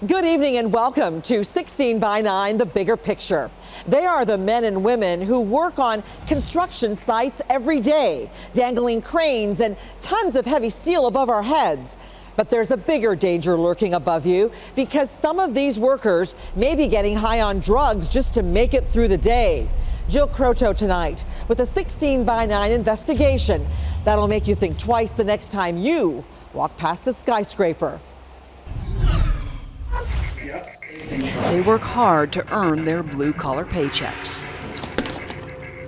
Good evening and welcome to 16 by 9, The Bigger Picture. They are the men and women who work on construction sites every day, dangling cranes and tons of heavy steel above our heads. But there's a bigger danger lurking above you because some of these workers may be getting high on drugs just to make it through the day. Jill Croteau tonight with a 16 by 9 investigation that'll make you think twice the next time you walk past a skyscraper. They work hard to earn their blue-collar paychecks.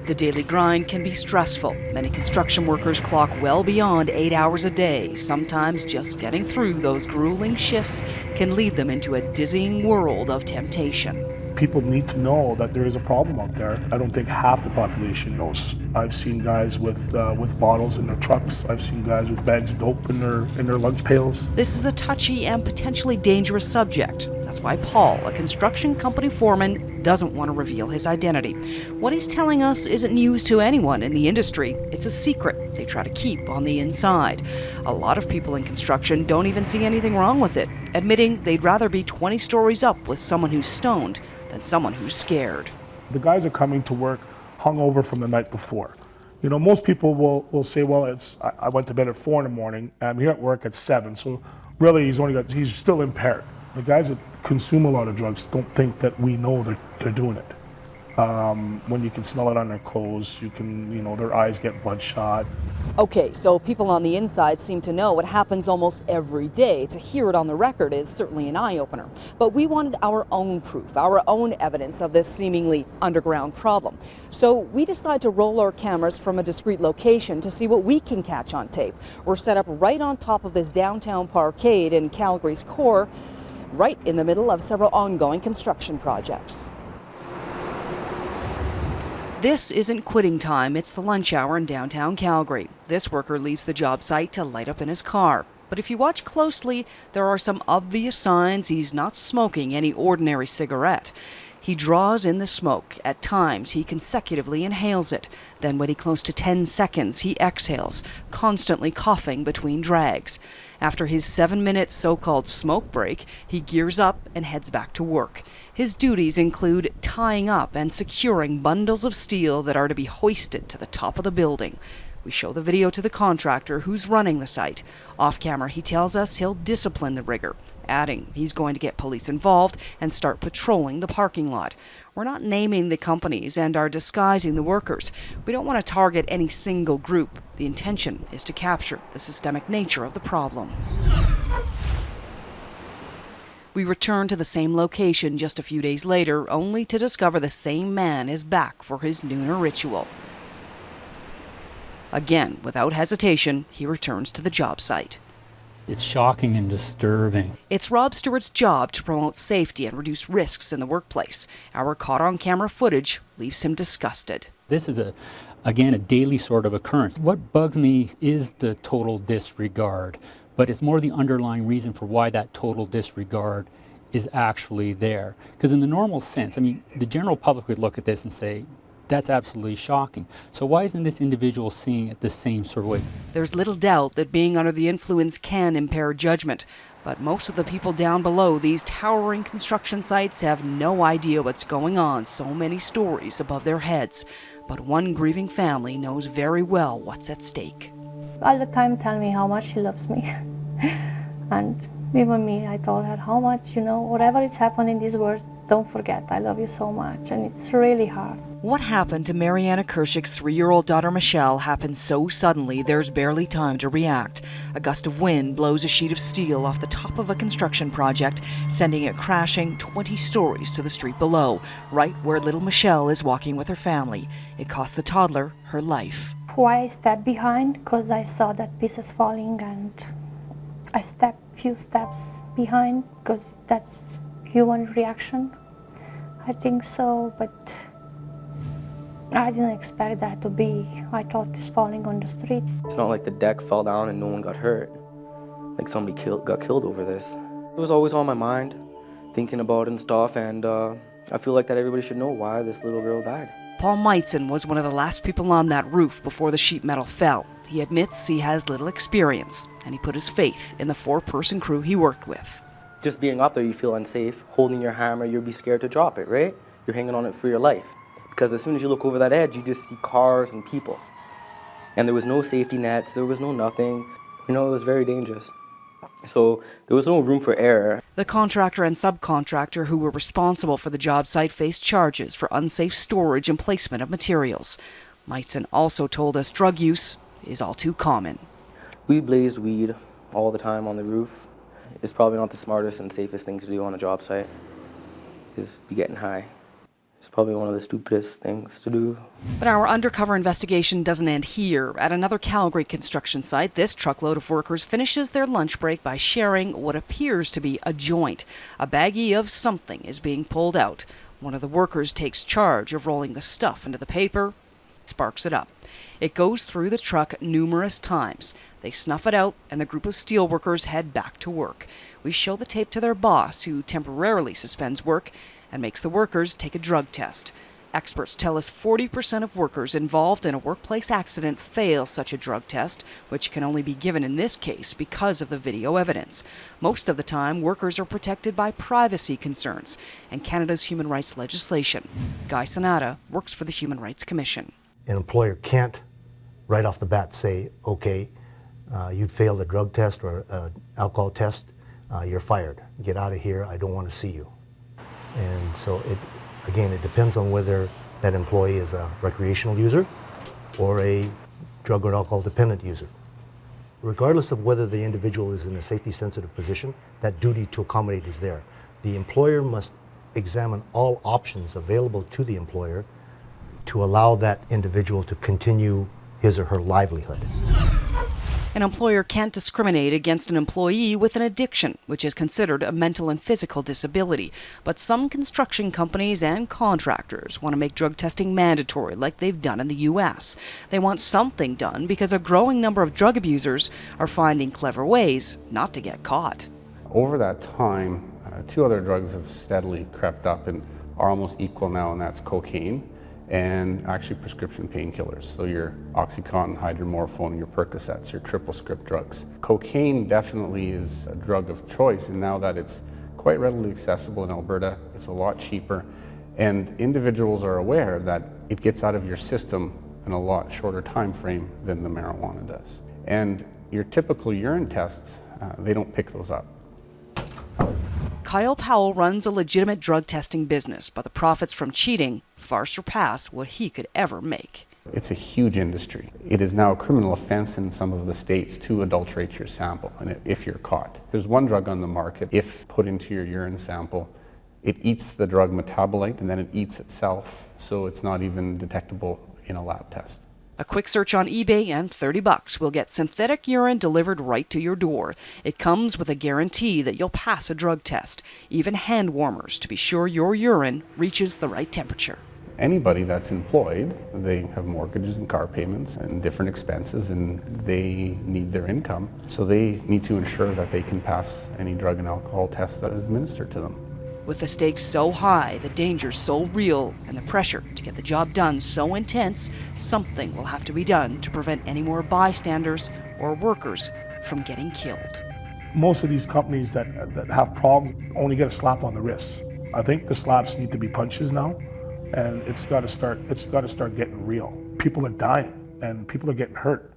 The daily grind can be stressful. Many construction workers clock well beyond 8 hours a day. Sometimes just getting through those grueling shifts can lead them into a dizzying world of temptation. People need to know that there is a problem out there. I don't think half the population knows. I've seen guys with bottles in their trucks. I've seen guys with bags of dope in their lunch pails. This is a touchy and potentially dangerous subject. That's why Paul, a construction company foreman, doesn't want to reveal his identity. What he's telling us isn't news to anyone in the industry. It's a secret they try to keep on the inside. A lot of people in construction don't even see anything wrong with it, admitting they'd rather be 20 stories up with someone who's stoned than someone who's scared. The guys are coming to work hungover from the night before. You know, most people will say, well, I went to bed at 4 in the morning, I'm here at work at 7, so really he's still impaired. The guys that consume a lot of drugs don't think that we know they're doing it. When you can smell it on their clothes, their eyes get bloodshot. Okay, so people on the inside seem to know what happens almost every day. To hear it on the record is certainly an eye-opener. But we wanted our own proof, our own evidence of this seemingly underground problem. So we decided to roll our cameras from a discreet location to see what we can catch on tape. We're set up right on top of this downtown parkade in Calgary's core, right in the middle of several ongoing construction projects. This isn't quitting time, it's the lunch hour in downtown Calgary. This worker leaves the job site to light up in his car. But if you watch closely, there are some obvious signs he's not smoking any ordinary cigarette. He draws in the smoke. At times, he consecutively inhales it. Then, waiting close to 10 seconds, he exhales, constantly coughing between drags. After his 7-minute so-called smoke break, he gears up and heads back to work. His duties include tying up and securing bundles of steel that are to be hoisted to the top of the building. We show the video to the contractor who's running the site. Off camera, he tells us he'll discipline the rigger, adding he's going to get police involved and start patrolling the parking lot. We're not naming the companies and are disguising the workers. We don't want to target any single group. The intention is to capture the systemic nature of the problem. We return to the same location just a few days later, only to discover the same man is back for his nooner ritual. Again, without hesitation, he returns to the job site. It's shocking and disturbing. It's Rob Stewart's job to promote safety and reduce risks in the workplace. Our caught-on-camera footage leaves him disgusted. This is, again, a daily sort of occurrence. What bugs me is the total disregard, but it's more the underlying reason for why that total disregard is actually there. Because in the normal sense, I mean, the general public would look at this and say, that's absolutely shocking. So why isn't this individual seeing it the same sort of way? There's little doubt that being under the influence can impair judgment. But most of the people down below these towering construction sites have no idea what's going on. So many stories above their heads. But one grieving family knows very well what's at stake. All the time tell me how much she loves me. And even me, I told her how much, whatever is happening in this world, don't forget, I love you so much. And it's really hard. What happened to Mariana Kershik's 3-year-old daughter Michelle happened so suddenly there's barely time to react. A gust of wind blows a sheet of steel off the top of a construction project, sending it crashing 20 stories to the street below, right where little Michelle is walking with her family. It cost the toddler her life. Why I stepped behind? Because I saw that pieces falling and I stepped few steps behind because that's human reaction. I think so, but I didn't expect that to be. I thought it's falling on the street. It's not like the deck fell down and no one got hurt. Like somebody got killed over this. It was always on my mind, thinking about it and stuff, and I feel like that everybody should know why this little girl died. Paul Meitzen was one of the last people on that roof before the sheet metal fell. He admits he has little experience, and he put his faith in the 4-person crew he worked with. Just being up there, you feel unsafe. Holding your hammer, you'd be scared to drop it, right? You're hanging on it for your life. Because as soon as you look over that edge, you just see cars and people. And there was no safety nets, there was no nothing. You know, it was very dangerous. So there was no room for error. The contractor and subcontractor who were responsible for the job site faced charges for unsafe storage and placement of materials. Meitzen also told us drug use is all too common. We blazed weed all the time on the roof. It's probably not the smartest and safest thing to do on a job site, is be getting high. It's probably one of the stupidest things to do. But our undercover investigation doesn't end here. At another Calgary construction site, this truckload of workers finishes their lunch break by sharing what appears to be a joint. A baggie of something is being pulled out. One of the workers takes charge of rolling the stuff into the paper, sparks it up. It goes through the truck numerous times. They snuff it out, and the group of steelworkers head back to work. We show the tape to their boss, who temporarily suspends work and makes the workers take a drug test. Experts tell us 40% of workers involved in a workplace accident fail such a drug test, which can only be given in this case because of the video evidence. Most of the time, workers are protected by privacy concerns and Canada's human rights legislation. Guy Sonata works for the Human Rights Commission. An employer can't right off the bat say, okay, you failed a drug test or an alcohol test, you're fired. Get out of here, I don't want to see you. And so again, it depends on whether that employee is a recreational user or a drug or alcohol dependent user. Regardless of whether the individual is in a safety sensitive position, that duty to accommodate is there. The employer must examine all options available to the employer to allow that individual to continue his or her livelihood. An employer can't discriminate against an employee with an addiction, which is considered a mental and physical disability. But some construction companies and contractors want to make drug testing mandatory, like they've done in the U.S. They want something done because a growing number of drug abusers are finding clever ways not to get caught. Over that time, two other drugs have steadily crept up and are almost equal now, and that's cocaine and actually prescription painkillers. So your Oxycontin, hydromorphone, your Percocets, your triple script drugs. Cocaine definitely is a drug of choice, and now that it's quite readily accessible in Alberta, it's a lot cheaper, and individuals are aware that it gets out of your system in a lot shorter time frame than the marijuana does. And your typical urine tests, they don't pick those up. Kyle Powell runs a legitimate drug testing business, but the profits from cheating far surpass what he could ever make. It's a huge industry. It is now a criminal offense in some of the states to adulterate your sample, and if you're caught. There's one drug on the market, if put into your urine sample, it eats the drug metabolite and then it eats itself, so it's not even detectable in a lab test. A quick search on eBay and $30 will get synthetic urine delivered right to your door. It comes with a guarantee that you'll pass a drug test, even hand warmers to be sure your urine reaches the right temperature. Anybody that's employed, they have mortgages and car payments and different expenses, and they need their income. So they need to ensure that they can pass any drug and alcohol test that is administered to them. With the stakes so high, the danger so real, and the pressure to get the job done so intense, something will have to be done to prevent any more bystanders or workers from getting killed. Most of these companies that have problems only get a slap on the wrist. I think the slaps need to be punches now, and it's got to start getting real. People are dying and people are getting hurt.